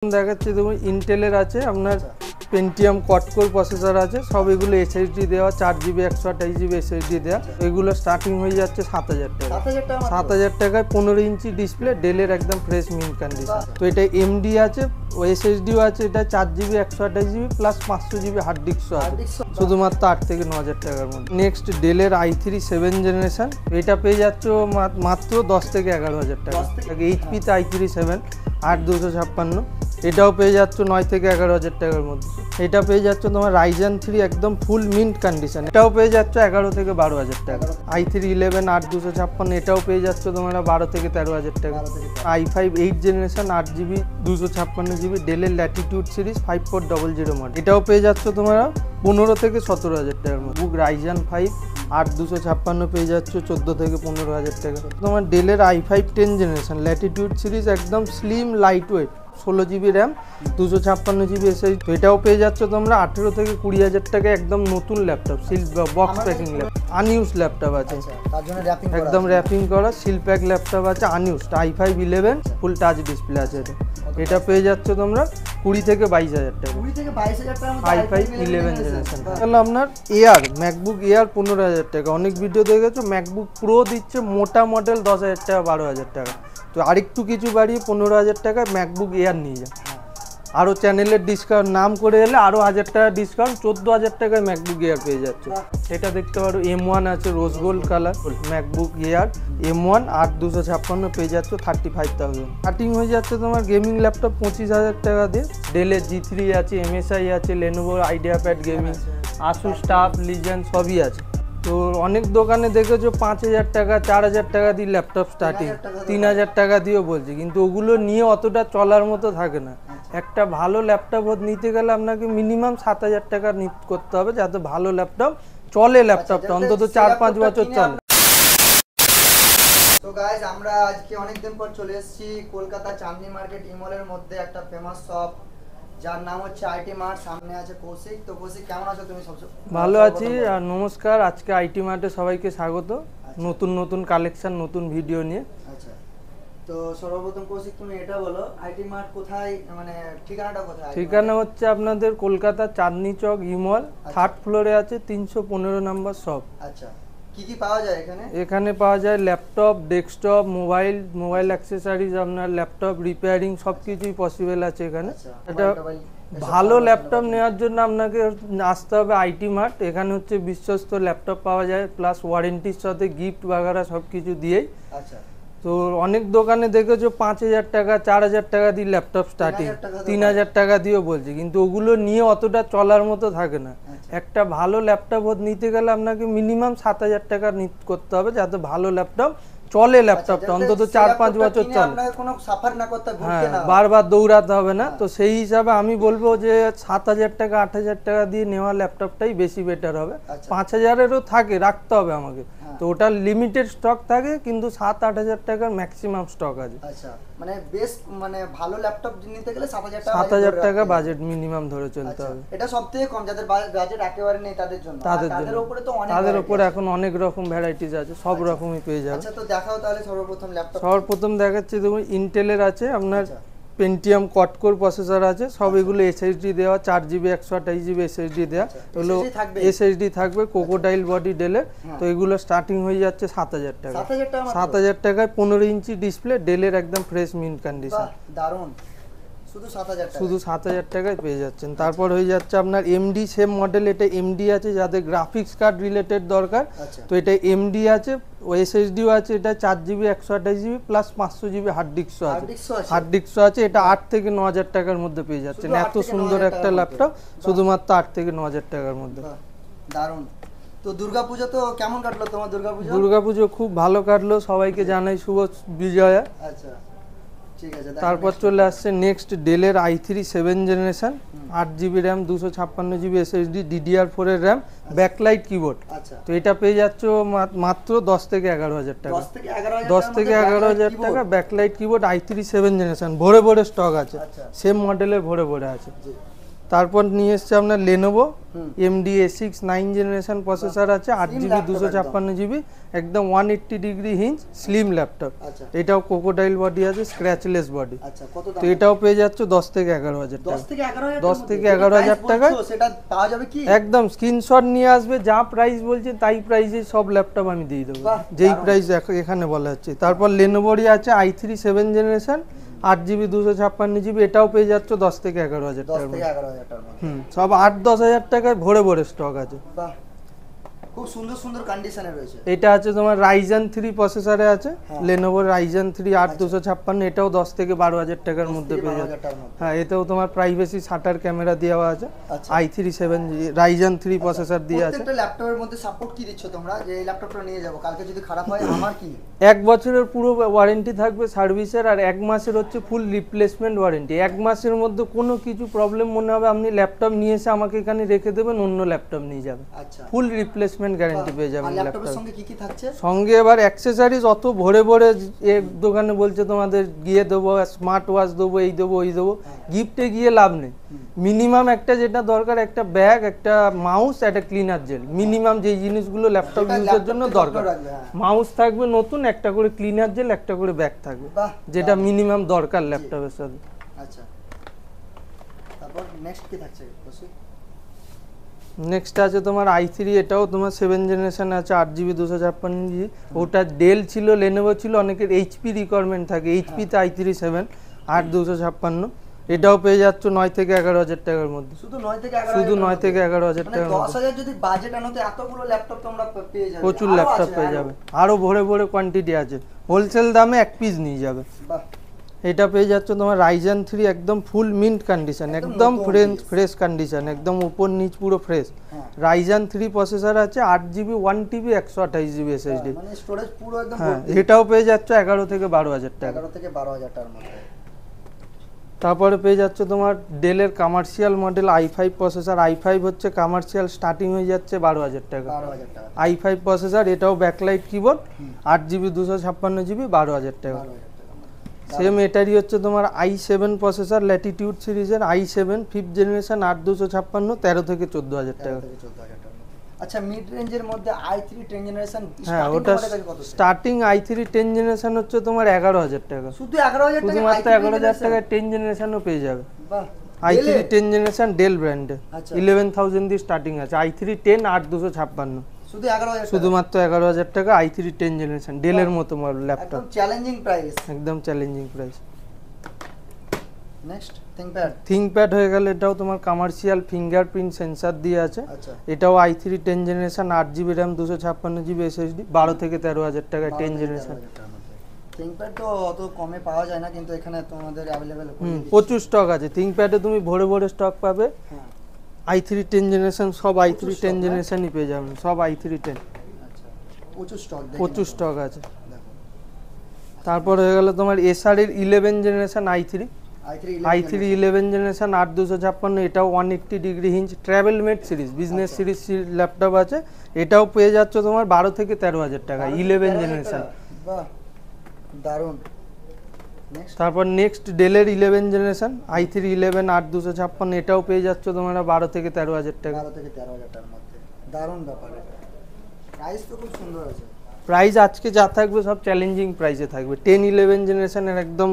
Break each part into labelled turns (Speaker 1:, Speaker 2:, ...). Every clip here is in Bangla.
Speaker 1: দেখাচ্ছি দেখুন ইন্টেলের আছে আপনার পেন্টিয়াম কোড-কোর প্রসেসর আছে সব এগুলো এসএসডি দেওয়া 4GB 128GB এসএসডি দেওয়া এগুলো স্টার্টিং হয়ে যাচ্ছে 7000 টাকা 7000 টাকায় 15 ইঞ্চি ডিসপ্লে ডেলের একদম ফ্রেশ মিন্ট কন্ডিশন তো এটা এমডি আছে ও এসএসডিও আছে এটা 4GB 128GB plus 500GB hard ডিস্কও আছে শুধুমাত্র 8 থেকে 9000 টাকার মধ্যে নেক্সট ডেলের i3 7 জেনারেশন এটা পেয়ে যাচ্ছে মাত্র 10 থেকে 11000 টাকা এইচপি তে i3 7 8256 এটাও পেয়ে যাচ্ছ 9 থেকে 11000 টাকার মধ্যে এটা পেয়ে যাচ্ছ তোমার রাইজেন 3 একদম ফুল মিন্ট কন্ডিশন এটাও পেয়ে যাচ্ছ 11 থেকে 12000 টাকা i3 11 8256 এটাও পেয়ে যাচ্ছ তোমরা 12 থেকে 13000 টাকা i5 8 জেনারেশন 8GB 256GB ডেলের ল্যাটিটিউড সিরিজ 5400 মডেল এটাও পেয়ে যাচ্ছ তোমরা 15 থেকে 17000 টাকার মধ্যে বুক রাইজেন 5 8256 পেয়ে যাচ্ছ 14 থেকে 15000 টাকা তোমার ডেলের i5 10 জেনারেশন ল্যাটিটিউড সিরিজ একদম slim light wait 16GB RAM 256GB SSD তো এটাও পেয়ে যাচ্ছ তোমরা 18 থেকে 20000 টাকা একদম নতুন laptop seal box packing laptop আনইউজ laptop আছে
Speaker 2: তার জন্য
Speaker 1: একদম র্যাপিং করা সিল প্যাক ল্যাপটপ আছে আনইউজ i5 11 ফুল টাচ ডিসপ্লে আছে এটা পেয়ে যাচ্ছ তোমরা 20 থেকে 22000 টাকা
Speaker 2: 20 থেকে 22000 টাকার মধ্যে
Speaker 1: i5 11 জেনারেশন তাহলে আপনার এয়ার ম্যাকবুক এয়ার 15000 টাকা অনেক ভিডিও দেখেছো ম্যাকবুক প্রো দিচ্ছে মোটা মডেল 10000 টাকা 12000 টাকা তো আরেকটু কিছু বাড়িয়ে 15000 টাকা ম্যাকবুক এয়ার নিয়ে যান আরও চ্যানেলের ডিসকাউন্ট নাম করে এলে আরও 1000 টাকা ডিসকাউন্ট 14000 টাকায় ম্যাকবুক এয়ার পেয়ে যাচ্ছে এটা দেখতে পারো M1 আছে rose gold colour MacBook air M1 8256 পেয়ে যাচ্ছে 35000 স্টার্টিং হয়ে যাচ্ছে তোমার গেমিং ল্যাপটপ 25000 টাকা দিয়ে ডেলের G3 আছে MSI আছে Lenovo আইডিয়াপ্যাড gaming Asus tough legend সবই আছে তো অনেক দোকানে দেখেছো 5000 টাকা 4000 টাকা দিয়ে ল্যাপটপ স্টার্টিং 3000 টাকা দিয়েও বলছে কিন্তু ওগুলো নিয়ে অতটা চলার মতো থাকে না একটা ভালো ল্যাপটপ নিতে গেলে আপনাকে মিনিমাম 7000 টাকা করতে হবে যাতে ভালো ল্যাপটপ চলে ল্যাপটপটা অন্তত 4-5 বছর চলে
Speaker 2: তো গাইস আমরা আজকে অনেক দিন পর চলে এসেছি কলকাতা চাঁদনি মার্কেট ইমলের মধ্যে একটা ফেমাস শপ যার নাম হচ্ছে আইটি মার্ট সামনে আছে কৌশিক তো কৌশিক কেমন আছো তুমি
Speaker 1: ভালো আছি আর নমস্কার আজকে আইটি মার্টে সবাইকে স্বাগত নতুন নতুন কালেকশন নতুন ভিডিও নিয়ে
Speaker 2: আচ্ছা তো সর্বপ্রথম কৌশিক তুমি এটা বলো আইটি মার্ট কোথায় মানে ঠিকানাটা কোথায়
Speaker 1: ঠিকানা হচ্ছে আপনাদের কলকাতা চাঁদনি চক ইমল 3rd ফ্লোরে আছে 315 নম্বর শপ
Speaker 2: আচ্ছা কি কি পাওয়া যায় এখানে
Speaker 1: এখানে পাওয়া যায় ল্যাপটপ ডেস্কটপ মোবাইল অ্যাকসেসরিজ আপনার ল্যাপটপ রিপেয়ারিং সবকিছুই পসিবল আছে এখানে এটা ভালো ল্যাপটপ নেওয়ার জন্য আপনাকে আসতে হবে আইটি মার্ট এখানে হচ্ছে বিশ্বস্ত ল্যাপটপ পাওয়া যায় প্লাস ওয়ারেন্টির সাথে গিফট বাগারা সবকিছু দিয়েই
Speaker 2: আচ্ছা
Speaker 1: তো অনেক দোকানে দেখেছো 5000 টাকা 4000 টাকা দিয়ে ল্যাপটপ স্টার্টিং 3000 টাকা দিয়েও বলছে কিন্তু ওগুলো নিয়ে অতটা চলার মতো থাকে না একটা ভালো ল্যাপটপ নিতে গেলে আপনাকে মিনিমাম 7000 টাকা করতে হবে যাতে ভালো ল্যাপটপ চলে ল্যাপটপটা অন্তত 4-5 বছর চলে
Speaker 2: আপনাকে কোনো সাফার না করতে ঘুরতে না
Speaker 1: বারবার দৌড়াতে হবে না তো সেই হিসাবে আমি বলবো যে 7000 টাকা 8000 টাকা দিয়ে নেওয়া ল্যাপটপটাই বেশি বেটার হবে 5000-এরও থাকে রাখতে হবে আমাকে তো ওটা লিমিটেড স্টক থাকে কিন্তু 7-8000 টাকার ম্যাক্সিমাম স্টক আছে
Speaker 2: আচ্ছা মানে বেস্ট মানে ভালো ল্যাপটপ নিতে গেলে
Speaker 1: 7000 টাকা বাজেট মিনিমাম ধরে চলতে হবে
Speaker 2: এটা সবথেকে কম যাদের বাজেট একেবারে নেই তাদের জন্য তাদের উপরে তো অনেক
Speaker 1: তাদের উপরে এখন অনেক রকম ভ্যারাইটিস আছে সব রকমই পেয়ে যাবে
Speaker 2: আচ্ছা তো দেখাও তাহলে
Speaker 1: সর্বপ্রথম দেখাচ্ছি দেখুন ইন্টেলের আছে আপনার পেন্টিয়াম কোড-কোর প্রসেসর আছে সব এগুলো এসএসডি দেওয়া 4GB 128GB এসএসডি দেওয়া এগুলো এসএসডি থাকবে ক্রোকোডাইল বডি ডেলের তো এগুলো স্টার্টিং হয়ে যাচ্ছে 7000 টাকা 7000 টাকায় 15 ইঞ্চি ডিসপ্লে ডেলের একদম ফ্রেশ মিন্ট কন্ডিশন
Speaker 2: দারুণ
Speaker 1: শুধু 7000 টাকায় পেয়ে যাচ্ছেন তারপর হয়ে যাচ্ছে আপনার এমডি সেম মডেল এটা এমডি আছে যাদের গ্রাফিক্স কার্ড রিলেটেড দরকার তো এটা এমডি আছে ও এসএসডিও আছে এটা 4GB 128GB plus 500GB hard ডিস্কও আছে এটা 8 থেকে 9000 টাকার মধ্যে পেয়ে যাচ্ছেন এত সুন্দর একটা ল্যাপটপ শুধুমাত্র 8 থেকে 9000 টাকার মধ্যে
Speaker 2: দারুণ তো দুর্গাপূজা তো কেমন কাটলো তোমার
Speaker 1: দুর্গাপূজা খুব ভালো কাটলো সবাইকে জানাই শুভ বিজয়া
Speaker 2: আচ্ছা
Speaker 1: তারপর চলে আসছে নেক্সট ডেলের i3 7 generation 8GB RAM 256GB SSD DDR4 এর র্যাম ব্যাকলাইট কিবোর্ড তো এটা পেয়ে যাচ্ছ মাত্র 10 থেকে 11000 টাকা 10 থেকে 11000 টাকা ব্যাকলাইট কিবোর্ড i3 7 জেনারেশন ভরে ভরে স্টক আছে সেম মডেলের ভরে ভরে আছে তারপর নিয়ে এসছে আপনার লেনোভো
Speaker 2: হুম।
Speaker 1: এমডি A6 9 জেনারেশন প্রসেসর আছে, 8GB
Speaker 2: laptop
Speaker 1: 256GB, একদম 180 ডিগ্রি হিঞ্জ স্লিম ল্যাপটপ।
Speaker 2: আচ্ছা
Speaker 1: এটাও কোকোডাইল বডি আছে, স্ক্র্যাচলেস বডি।
Speaker 2: আচ্ছা, কত
Speaker 1: তো
Speaker 2: দাম?
Speaker 1: এটাও পেয়ে যাচ্ছ 10 থেকে 11,000 টাকা।
Speaker 2: 10 থেকে 11,000
Speaker 1: 10 থেকে 11,000 টাকায়
Speaker 2: সেটা পাওয়া যাবে কি?
Speaker 1: একদম স্ক্রিনশট নিয়ে আসবে, যা প্রাইস বলছে তাই প্রাইসে সব ল্যাপটপ আমি দিয়ে দেবো,
Speaker 2: বাহ,
Speaker 1: যেই
Speaker 2: দারুণ।
Speaker 1: প্রাইস এখানে বলা হচ্ছে। তারপর লেনোভোরই আছে i3 7 জেনারেশন 8GB 256GB, এটাও পেয়ে যাচ্ছ 10 থেকে 11,000
Speaker 2: 10
Speaker 1: টাকার
Speaker 2: থেকে
Speaker 1: মধ্যে।
Speaker 2: 11,000 টাকার মধ্যে।
Speaker 1: সব 8-10 হাজার টাকায় ভরে ভরে স্টক আছে।
Speaker 2: বাহ, খুব সুন্দর সুন্দর কন্ডিশনে রয়েছে।
Speaker 1: এটা আছে তোমার Ryzen 3 প্রসেসরে আছে,
Speaker 2: হ্যাঁ।
Speaker 1: Lenovo Ryzen 3 8256, এটাও 10 থেকে 12,000 টাকার
Speaker 2: 10
Speaker 1: মধ্যে
Speaker 2: থেকে
Speaker 1: পেয়ে
Speaker 2: 12,000
Speaker 1: যাবে।
Speaker 2: টাকার মধ্যে।
Speaker 1: হ্যাঁ, এতেও তোমার প্রাইভেসি শাটার ক্যামেরা দেওয়া আছে,
Speaker 2: আচ্ছা।
Speaker 1: i3 7 Ryzen 3 প্রসেসর দিয়ে আছে।
Speaker 2: প্রত্যেকটা ল্যাপটপের মধ্যে সাপোর্ট কি দিচ্ছ তোমরা, যে এই ল্যাপটপটা নিয়ে যাব, কালকে যদি খারাপ হয় আমার কি?
Speaker 1: 1 বছরের পুরো ওয়ারেন্টি থাকবে সার্ভিসের, আর 1 মাসের হচ্ছে ফুল রিপ্লেসমেন্ট ওয়ারেন্টি। 1 মাসের মধ্যে কোনো কিছু প্রবলেম মনে হবে, আপনি ল্যাপটপ নিয়ে এসে আমাকে এখানে রেখে দেবেন, অন্য ল্যাপটপ নিয়ে যাবেন,
Speaker 2: আচ্ছা,
Speaker 1: ফুল রিপ্লেসমেন্ট গ্যারান্টি পেয়ে যাবেন
Speaker 2: আর ল্যাপটপের
Speaker 1: ল্যাপটপ
Speaker 2: সঙ্গে কি কি থাকছে?
Speaker 1: সঙ্গে। এবার অ্যাক্সেসরিজ অত ভরে ভরে এক দোকানে বলছে তোমাদের গিয়ে দেবো, স্মার্ট ওয়াচ দেবো, এই দেবো ওই দেবো, গিফটে গিয়ে লাভ নেই। মিনিমাম একটা যেটা দরকার, একটা ব্যাগ, একটা মাউস, একটা ক্লিনার জেল, মিনিমাম যেই জিনিসগুলো ল্যাপটপ
Speaker 2: যেটা
Speaker 1: ইউজের জন্য
Speaker 2: ল্যাপটপকে
Speaker 1: দরকার।
Speaker 2: যত্ন রাখবে, হ্যাঁ।
Speaker 1: মাউস থাকবে নতুন, একটা করে ক্লিনার জেল, একটা করে ব্যাগ থাকবে,
Speaker 2: বাহ,
Speaker 1: যেটা মিনিমাম দরকার ল্যাপটপের সাথে।
Speaker 2: আচ্ছা, তারপর নেক্সট কি থাকছে বসি?
Speaker 1: নেক্সট আছে তোমার i3, এটাও তোমার 7 জেনারেশন আছে, 8GB 256GB। ওটা ডেল ছিল, লেনোভো ছিল, অনেকের এইচপি রিকোয়ারমেন্ট থাকে, এইচপিতে i3 7 8256, এটাও পেয়ে যাচ্ছ 9 থেকে 11,000 টাকার মধ্যে।
Speaker 2: শুধু 9 থেকে 11,000
Speaker 1: শুধু 9 থেকে 11,000
Speaker 2: মানে
Speaker 1: টাকার মধ্যে
Speaker 2: 10,000 যদি বাজেট আনো তো এতগুলো ল্যাপটপ তোমরা পেয়ে যাবে,
Speaker 1: প্রচুর
Speaker 2: আরো
Speaker 1: ল্যাপটপ
Speaker 2: আছে,
Speaker 1: পেয়ে
Speaker 2: আরো।
Speaker 1: যাবে, আরো ভরে ভরে কোয়ান্টিটি আছে, হোলসেল দামে 1 পিস নিয়ে যাবে।
Speaker 2: বাহ,
Speaker 1: এটা পেয়ে যাচ্ছ তোমার Ryzen 3 একদম ফুল মিন্ট কন্ডিশন, একদম
Speaker 2: নতুন
Speaker 1: ফ্রেশ কন্ডিশন, একদম উপর নিচ পুরো ফ্রেশ।
Speaker 2: হ্যাঁ।
Speaker 1: Ryzen 3 প্রসেসর আছে, 8GB 1TB 128GB SSD।
Speaker 2: মানে স্টোরেজ পুরো একদম
Speaker 1: হ্যাঁ,
Speaker 2: ভর্তি।
Speaker 1: এটাও পেয়ে যাচ্ছ 11 থেকে 12,000 টাকা।
Speaker 2: 11 থেকে 12,000 টাকার মধ্যে।
Speaker 1: তারপরে পেয়ে যাচ্ছ তোমার ডেলের commercial model i5 processor. i5 হচ্ছে কমার্শিয়াল স্টার্টিং হয়ে যাচ্ছে 12,000 টাকা।
Speaker 2: 12,000 টাকা।
Speaker 1: i5 প্রসেসর, এটাও ব্যাকলাইট কিবোর্ড, 8GB 256GB, 12,000 টাকা।
Speaker 2: 12,000 টাকা।
Speaker 1: সেম এটারই হচ্ছে তোমার i7 প্রসেসর, ল্যাটিটিউড সিরিজের i7 5th জেনারেশন 8256, 13 থেকে 14,000 টাকা।
Speaker 2: 13 থেকে 14,000 টাকা। আচ্ছা, মিড রেঞ্জের মধ্যে i3 10 জেনারেশন
Speaker 1: হ্যাঁ, ওটা স্টার্টিং i3 10 জেনারেশন হচ্ছে তোমার 11,000 টাকা।
Speaker 2: শুধু 11,000 টাকা,
Speaker 1: শুধুমাত্র 11,000 টাকায় 10 জেনারেশনও পেয়ে যাবে।
Speaker 2: বাহ,
Speaker 1: i3 10 জেনারেশন ডেল ব্র্যান্ডে,
Speaker 2: আচ্ছা।
Speaker 1: 11,000 দিয়ে স্টার্টিং আছে। i3 10 8256,
Speaker 2: শুধু 11,000 টাকা।
Speaker 1: শুধুমাত্র 11,000 টাকা, i3 10 জেনারেশন ডেলের মতো ল্যাপটপ,
Speaker 2: একদম চ্যালেঞ্জিং প্রাইস।
Speaker 1: একদম challenging price.
Speaker 2: Next ThinkPad.
Speaker 1: ThinkPad হয়ে গেলে, এটাও তোমার কমার্শিয়াল ফিঙ্গারপ্রিন্ট সেন্সর দিয়ে আছে।
Speaker 2: আচ্ছা,
Speaker 1: এটাও i3 10 generation 8GB RAM 256GB SSD, 12 থেকে 13,000 টাকা 10 জেনারেশন।
Speaker 2: থিংকপ্যাড তো অত কমে পাওয়া যায় না, কিন্তু এখানে তোমাদের अवेलेबल
Speaker 1: প্রচুর স্টক আছে থিংকপ্যাডে, তুমি ভরে ভরে স্টক পাবে।
Speaker 2: হ্যাঁ,
Speaker 1: i3 10 জেনারেশন সব i3
Speaker 2: প্রচুর
Speaker 1: 10
Speaker 2: stock,
Speaker 1: জেনারেশনই পেয়ে যাবেন, সব i3 10,
Speaker 2: আচ্ছা, প্রচুর স্টক।
Speaker 1: প্রচুর স্টক আছে।
Speaker 2: দেখো,
Speaker 1: তারপর হয়ে গেল তোমার এসআর এর 11 জেনারেশন i3
Speaker 2: i3
Speaker 1: 11 জেনারেশন 8256, এটাও 180 degree hinge travel made series, business series laptop আছে। এটাও পেয়ে যাচ্ছ তোমার 12 থেকে 13,000 টাকা, 11 জেনারেশন।
Speaker 2: বাহ, দারুন। নেক্সট,
Speaker 1: তারপর নেক্সট ডেলের 11 জেনারেশন i3 11 8256, এটাও পেয়ে যাচ্ছ তোমরা 12 থেকে 13,000 টাকা।
Speaker 2: 12 থেকে 13,000 টাকার মধ্যে, দারুন ব্যাপার এটা। প্রাইস তো খুব সুন্দর আছে।
Speaker 1: প্রাইস আজকে যা থাকবে সব চ্যালেঞ্জিং প্রাইসে থাকবে। 10 11 জেনারেশনের একদম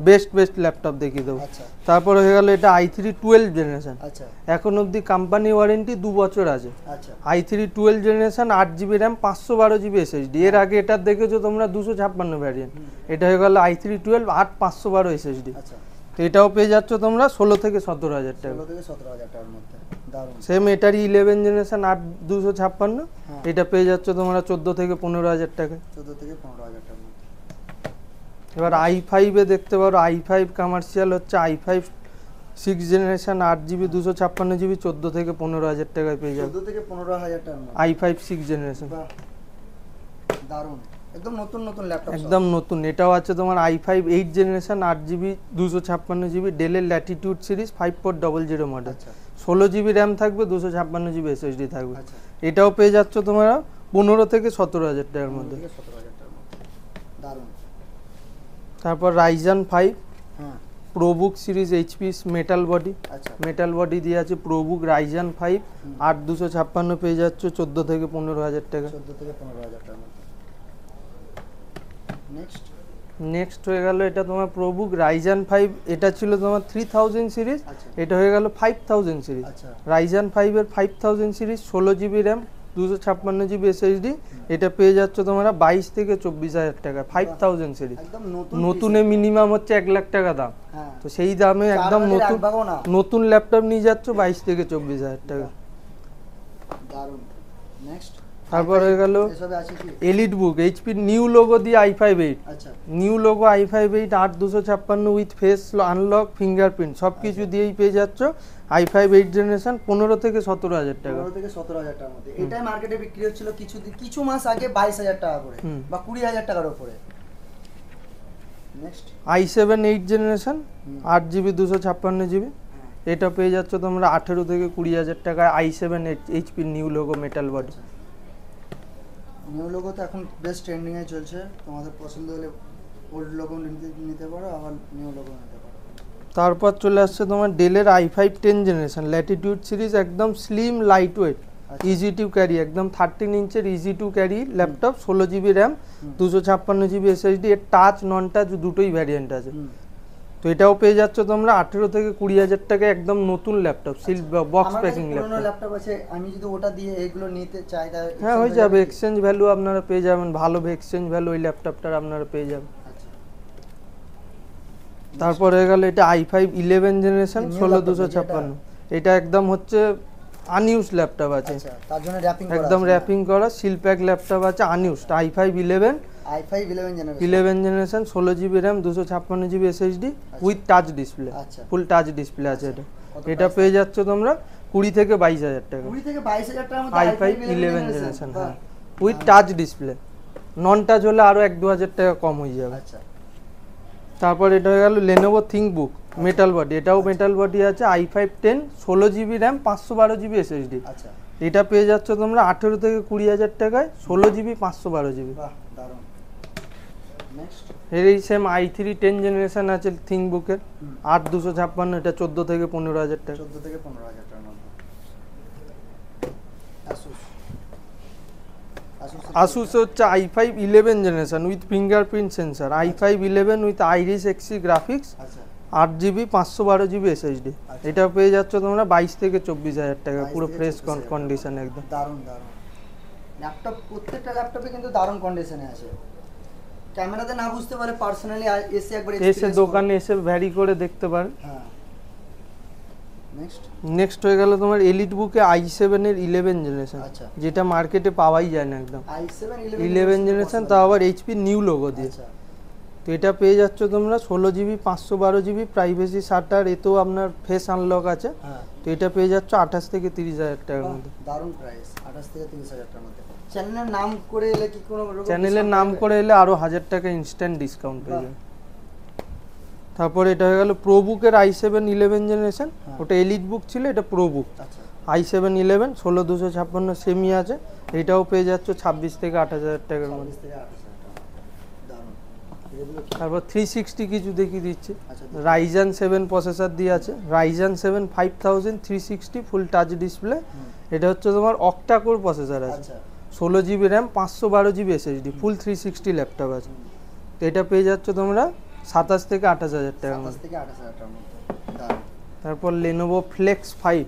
Speaker 1: বেস্ট ল্যাপটপ দেখিয়ে দেবো।
Speaker 2: আচ্ছা,
Speaker 1: তারপর হয়ে গেল এটা i3 12 জেনারেশন,
Speaker 2: আচ্ছা,
Speaker 1: এখন অবধি কোম্পানি ওয়ারেন্টি 2 বছর আছে।
Speaker 2: আচ্ছা,
Speaker 1: i3 12 generation 8GB RAM 512GB SSD। এর আগে এটা দেখেছো তোমরা 256 ভ্যারিয়েন্ট, এটা হয়ে গেল i3 12 8 512 SSD।
Speaker 2: আচ্ছা,
Speaker 1: তো এটাও পেয়ে যাচ্ছ তোমরা 16 থেকে 17,000 টাকা।
Speaker 2: 16 থেকে 17,000 টাকার মধ্যে, দারুন।
Speaker 1: সেম এটারই 11 জেনারেশন 8 256,
Speaker 2: হ্যাঁ।
Speaker 1: এটা পেয়ে যাচ্ছ তোমরা 14 থেকে 15,000 টাকা।
Speaker 2: 14 থেকে 15,000 টাকার মধ্যে।
Speaker 1: এবার i5 এ দেখতে পারো, i5 কমার্শিয়াল হচ্ছে i5 6 জেনারেশন 8GB 256GB, 14 থেকে 15,000 টাকায় পেয়ে যাবে।
Speaker 2: 14 থেকে 15,000 টাকার মধ্যে,
Speaker 1: i5 6 জেনারেশন
Speaker 2: বাহ, দারুন। একদম নতুন নতুন ল্যাপটপ,
Speaker 1: একদম নতুন। এটাও আছে তোমার i5 8 জেনারেশন 8GB 256GB, ডেলের ল্যাটিটিউড সিরিজ 5400 মডেল,
Speaker 2: আচ্ছা,
Speaker 1: 16GB RAM থাকবে, 256GB SSD থাকবে।
Speaker 2: আচ্ছা,
Speaker 1: এটাও পেয়ে যাচ্ছ তোমরা 15 থেকে 17,000 টাকার মধ্যে।
Speaker 2: 17,000 টাকার মধ্যে, দারুন।
Speaker 1: তারপর Ryzen 5
Speaker 2: হ্যাঁ,
Speaker 1: ProBook series HP metal body,
Speaker 2: আচ্ছা
Speaker 1: মেটাল বডি দিয়ে আছে প্রোবুক রাইজেন 5 8256 পেয়ে যাচ্ছে 14 থেকে 15,000 টাকা।
Speaker 2: 14 থেকে 15,000 টাকার মধ্যে। নেক্সট
Speaker 1: নেক্সট হয়ে গেল এটা তোমার প্রোবুক রাইজেন 5, এটা ছিল তোমার 3000 সিরিজ,
Speaker 2: আচ্ছা
Speaker 1: এটা হয়ে গেল 5000 সিরিজ।
Speaker 2: আচ্ছা
Speaker 1: রাইজেন 5 এর 5000 series 16 GB RAM 256 GB SSD, এটা পেয়ে যাচ্ছ তোমরা 22 থেকে 24,000 টাকা। 5000 সিরিজ
Speaker 2: একদম
Speaker 1: নতুনে মিনিমাম হচ্ছে 1 লাখ টাকা দাম,
Speaker 2: হ্যাঁ
Speaker 1: তো সেই দামে একদম নতুন
Speaker 2: ভাগও না,
Speaker 1: নতুন ল্যাপটপ নিয়ে যাচ্ছ 22 থেকে 24,000 টাকা।
Speaker 2: দারুণ। নেক্সট
Speaker 1: তারপর হয়ে গেল
Speaker 2: এসবে আছে কি?
Speaker 1: এলিট বুক এইচপি নিউ লোগো দিয়ে i5-8,
Speaker 2: আচ্ছা
Speaker 1: new logo i5-8 8256 with face unlock fingerprint সব কিছু দিয়েই পেয়ে যাচ্ছ i5-8 জেনারেশন 15 থেকে 17,000 টাকা।
Speaker 2: 15 থেকে 17,000 টাকার মধ্যে। এটাই মার্কেটে বিক্রি হচ্ছিল কিছু মাস আগে 22,000 টাকা করে বা 20,000 টাকার উপরে। Next
Speaker 1: i7 8 generation 8 GB 256 GB, এটা পেয়ে যাচ্ছ তোমরা 18 থেকে 20,000 টাকায় i7 HP new logo metal body.
Speaker 2: New logo তো এখন বেশ ট্রেন্ডিং এ চলছে, তোমাদের পছন্দ হলে ওল্ড লোগো নিতে পারো, আবার নিউ লোগো নিতে পারো।
Speaker 1: তারপর চলে আসছে তোমার ডেলের i5 10 জেনারেশন ল্যাটিটিউড সিরিজ, একদম slim light weight easy to carry, একদম 13 ইঞ্চের easy to carry laptop, 16 GB RAM 256 GB SSD, এর টাচ নন টাচ দুটোই ভ্যারিয়েন্ট আছে। তো এটাও পেয়ে যাচ্ছ তোমরা 18 থেকে 20,000 টাকা, একদম নতুন laptop, seal box packing laptop.
Speaker 2: Laptop আছে, আমি যদি ওটা দিয়ে এগুলো নিতে চাই তাহলে
Speaker 1: হ্যাঁ হয়ে যাবে, এক্সচেঞ্জ ভ্যালু আপনারা পেয়ে যাবেন, ভালো এক্সচেঞ্জ ভ্যালু ওই ল্যাপটপটার আপনারা পেয়ে যাবেন। তারপর হয়ে গেল এটা i5 11 জেনারেশন 16256, এটা একদম হচ্ছে আনইউজ ল্যাপটপ আছে,
Speaker 2: আচ্ছা তার জন্য র‍্যাপিং করা,
Speaker 1: একদম র‍্যাপিং করা সিল প্যাক ল্যাপটপ আছে আনইউজ। i5 11 11 generation 16 GB RAM 256 GB SSD with touch display,
Speaker 2: আচ্ছা
Speaker 1: ফুল টাচ ডিসপ্লে আছে এটা। এটা পেয়ে যাচ্ছ তোমরা 20 থেকে 22,000 টাকা।
Speaker 2: 20 থেকে 22,000 টাকার মধ্যে
Speaker 1: i5 11 জেনারেশন, হ্যাঁ with touch display, non touch হলে আরো 1-2,000 টাকা কম হয়ে যাবে।
Speaker 2: আচ্ছা
Speaker 1: তারপর এটা হয়ে গেল Lenovo ThinkBook মেটাল বডি, এটাও মেটাল বডি আছে i5 10 16 GB RAM 512 GB SSD,
Speaker 2: আচ্ছা
Speaker 1: এটা পেয়ে যাচ্ছ তোমরা 18 থেকে 20,000 টাকায়, 16 জিবি 512 জিবি।
Speaker 2: বাহ দারুণ। নেক্সট
Speaker 1: এই সেম i3 10 জেনারেশন আছে ThinkBook এর 8256, এটা 14 থেকে 15,000 টাকা।
Speaker 2: 14 থেকে 15,000 টাকার মধ্যে।
Speaker 1: Asus হচ্ছে i5 11 generation with fingerprint sensor, i5 11 with Iris Xe graphics,
Speaker 2: আচ্ছা
Speaker 1: 8 জিবি 512 জিবি এসএসডি, এটা পেয়ে যাচ্ছ তোমরা 22 থেকে 24,000 টাকা,
Speaker 2: 22
Speaker 1: পুরো
Speaker 2: থেকে
Speaker 1: ফ্রেশ
Speaker 2: 24,000
Speaker 1: কন্ডিশন একদম।
Speaker 2: দারুণ দারুণ ল্যাপটপ, প্রত্যেকটা ল্যাপটপে কিন্তু দারুণ কন্ডিশনে আছে। ক্যামেরাতে না বুঝতে পারে, পার্সোনালি এসে একবার
Speaker 1: এসে দোকানে এসে ভ্যারি করে দেখতে পারেন।
Speaker 2: হ্যাঁ
Speaker 1: নেক্সট হয়ে গেল তোমার এলিট বুকে i7 এর 11 জেনারেশন,
Speaker 2: আচ্ছা
Speaker 1: যেটা মার্কেটে পাওয়াই যায় না একদম।
Speaker 2: i7
Speaker 1: 11 জেনারেশন, তাও আবার এইচপি নিউ লোগো দিয়ে।
Speaker 2: আচ্ছা
Speaker 1: তো এটা পেয়ে যাচ্ছ তোমরা 16 জিবি 512 জিবি প্রাইভেসি শাটার, এতেও আপনার ফেস আনলক আছে।
Speaker 2: হ্যাঁ
Speaker 1: তো এটা পেয়ে যাচ্ছ 28 থেকে 30,000 টাকার মধ্যে।
Speaker 2: দারুণ প্রাইস, 28 থেকে 30,000 টাকার মধ্যে। চ্যানেলের নাম করে এলে কি কোনো
Speaker 1: চ্যানেলের নাম করে এলে আরো 1000 টাকা ইনস্ট্যান্ট ডিসকাউন্ট পেয়ে যাবে। তারপর এটা হয়ে গেল প্রোবুকের i7 11 জেনারেশন, ওটা এলিট বুক ছিল, এটা প্রোবুক।
Speaker 2: আচ্ছা
Speaker 1: i7 11 16256 সেমি আছে, এটাও পেয়ে যাচ্ছ 26 থেকে 28,000 টাকার মধ্যে।
Speaker 2: 26 থেকে 28,000 টাকা, দারুণ।
Speaker 1: তারপর 360 কিছু দেখিয়ে দিচ্ছি,
Speaker 2: আচ্ছা
Speaker 1: রাইজেন 7 প্রসেসর দিয়ে আছে, রাইজেন 7 5000 360 ফুল টাচ ডিসপ্লে, এটা হচ্ছে তোমার অক্টা কোর প্রসেসর আছে,
Speaker 2: আচ্ছা
Speaker 1: 16 জিবি র্যাম 512 জিবি এসএসডি, ফুল 360 ল্যাপটপ আছে। তো এটা পেয়ে যাচ্ছ তোমরা 27 থেকে 28,000 টাকার মধ্যে।
Speaker 2: 27 থেকে 28,000 টাকার মধ্যে, দারুণ।
Speaker 1: তারপর Lenovo Flex 5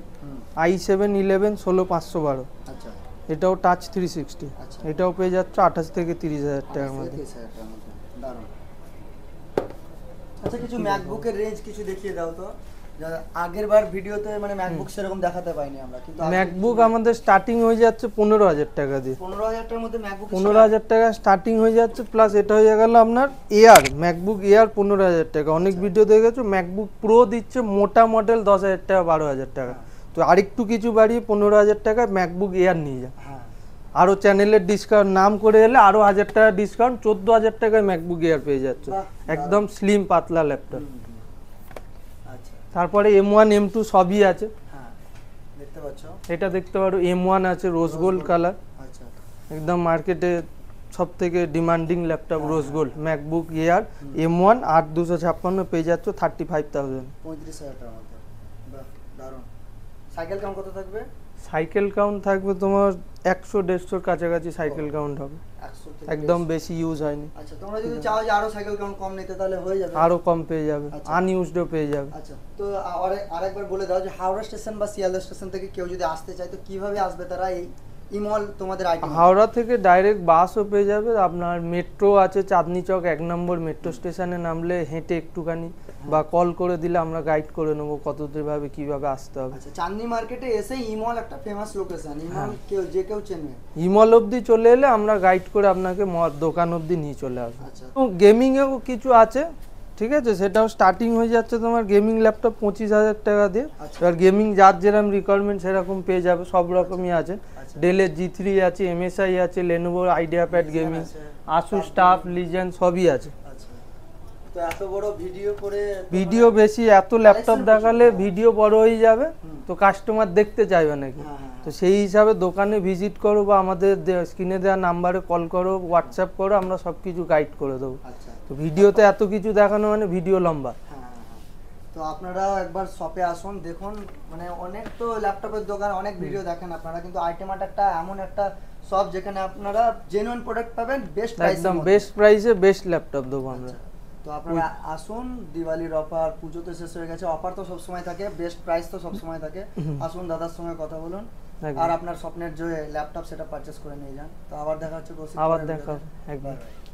Speaker 1: i7 11 16512,
Speaker 2: আচ্ছা
Speaker 1: এটাও টাচ 360,
Speaker 2: আচ্ছা
Speaker 1: এটাও পেয়ে যাচ্ছ 28 থেকে 30,000 টাকার মধ্যে।
Speaker 2: 30,000 টাকার মধ্যে, দারুণ। আচ্ছা কিছু ম্যাকবুকের রেঞ্জ কিছু দেখিয়ে দাও তো, আগের বার ভিডিওতে মানে ম্যাকবুক সেরকম দেখাতে পাইনি আমরা, কিন্তু
Speaker 1: ম্যাকবুক আমাদের স্টার্টিং হয়ে যাচ্ছে 15,000 টাকা দিয়ে,
Speaker 2: 15,000 টাকার মধ্যে ম্যাকবুক
Speaker 1: 15,000 টাকা স্টার্টিং হয়ে যাচ্ছে, প্লাস এটা হয়ে গেল আপনার এয়ার, ম্যাকবুক এয়ার 15,000 টাকা। অনেক ভিডিও দেখেছো ম্যাকবুক প্রো দিচ্ছে মোটা মডেল 10,000 টাকা 12,000 টাকা, তো আরেকটু কিছু বাড়িয়ে 15,000 টাকা ম্যাকবুক এয়ার নিয়ে যা।
Speaker 2: হ্যাঁ
Speaker 1: আরো চ্যানেলের ডিসকাউন্ট নাম করে এলে আরো 1000 টাকা ডিসকাউন্ট, 14,000 টাকায় ম্যাকবুক এয়ার পেয়ে যাচ্ছে, একদম স্লিম পাতলা ল্যাপটপ।
Speaker 2: আচ্ছা
Speaker 1: তারপরে M1 M2 সবই আছে,
Speaker 2: হ্যাঁ দেখতে পাচ্ছ,
Speaker 1: এটা দেখতে পারো M1 আছে রোজ গোল্ড কালার,
Speaker 2: আচ্ছা
Speaker 1: একদম মার্কেটে সব থেকে demanding laptop rose gold MacBook air M1 8256 পেয়ে যাচ্ছ 35,000।
Speaker 2: 35,000 টাকার মধ্যে, বাহ দারুণ। সাইকেল কাউন্ট কত থাকবে?
Speaker 1: সাইকেল কাউন্ট থাকবে তোমার 100-150 কাছাকাছি সাইকেল কাউন্ট হবে,
Speaker 2: 100 থেকে
Speaker 1: একদম
Speaker 2: 150
Speaker 1: বেশি ইউজ হয়নি।
Speaker 2: আচ্ছা, তোমরা যদি চাও যে আরো সাইকেল কাউন্ট কম নিতে তাহলে হয়ে যাবে,
Speaker 1: আরো কম পেয়ে যাবে,
Speaker 2: আচ্ছা।
Speaker 1: আনইউজডও পেয়ে যাবে।
Speaker 2: আচ্ছা, তো আরেকবার বলে দাও যে হাওড়া স্টেশন বা শিয়ালদা স্টেশন থেকে কেউ যদি আসতে চায় তো কিভাবে আসবে তারা এই ইমল তোমাদের আইটি?
Speaker 1: হাওড়া থেকে ডাইরেক্ট বাসও পেয়ে যাবে, আপনার মেট্রো আছে চাঁদনি চক 1 নম্বর মেট্রো স্টেশনে নামলে হেঁটে একটুখানি বা কল করে দিলে আমরা গাইড করে নেবো কতভাবে কিভাবে আসতে হবে।
Speaker 2: আচ্ছা, চাঁদনি মার্কেটে এসে ইমল একটা ফেমাস লোকেশন, ইমল কেউ চেনে,
Speaker 1: ইমল অবধি চলে এলে আমরা গাইড করে আপনাকে দোকান অবধি নিয়ে চলে আসবো।
Speaker 2: আচ্ছা।
Speaker 1: গেমিং এও কিছু আছে, ঠিক আছে, সেটাও স্টার্টিং হয়ে যাচ্ছে তোমার গেমিং ল্যাপটপ 25,000 টাকা দিয়ে।
Speaker 2: আচ্ছা।
Speaker 1: এবার গেমিং যার যেরকম রিকোয়ারমেন্ট সেরকম পেয়ে যাবে, সব রকমই আছে।
Speaker 2: আচ্ছা।
Speaker 1: ডেলের G3 আছে, MSI আছে, লেনোভোর আইডিয়াপ্যাড গেমিং,
Speaker 2: আছে,
Speaker 1: আসুস স্টাফ লিজেন্ড সবই আছে।
Speaker 2: আচ্ছা, তো এত বড় ভিডিও করে
Speaker 1: ভিডিও বেশি, এত ল্যাপটপ দেখালে ভিডিও বড় হয়ে যাবে, তো কাস্টমার দেখতে চাইবে নাকি। তো সেই হিসাবে দোকানে ভিজিট করো বা আমাদের স্ক্রিনে দেওয়া নাম্বারে কল করো, হোয়াটসঅ্যাপ করো, আমরা সব কিছু গাইড করে দেবো।
Speaker 2: আচ্ছা,
Speaker 1: তো ভিডিওতে এত কিছু দেখানো মানে ভিডিও লম্বা।
Speaker 2: তো আপনারাও একবার শপে আসুন, দেখুন, মানে অনেক তো ল্যাপটপের দোকান, অনেক ভিডিও দেখেন আপনারা, কিন্তু আইটেমার্ট একটা এমন একটা শপ যেখানে আপনারা জেনুইন প্রোডাক্ট পাবেন বেস্ট প্রাইসে,
Speaker 1: একদম বেস্ট প্রাইসে বেস্ট ল্যাপটপ দেবো আমরা।
Speaker 2: তো আপনারা আসুন, দিওয়ালির অফার, পুজো তো শেষ হয়ে গেছে, অফার তো সবসময় থাকে, বেস্ট প্রাইস তো সবসময় থাকে। আসুন, দাদার সঙ্গে কথা বলুন, আর আপনার স্বপ্নের যে ল্যাপটপ সেটা পারচেস করে নিয়ে যান। তো আবার দেখা হচ্ছে,
Speaker 1: আবার দেখা হবে, একদম।
Speaker 2: Bye bye.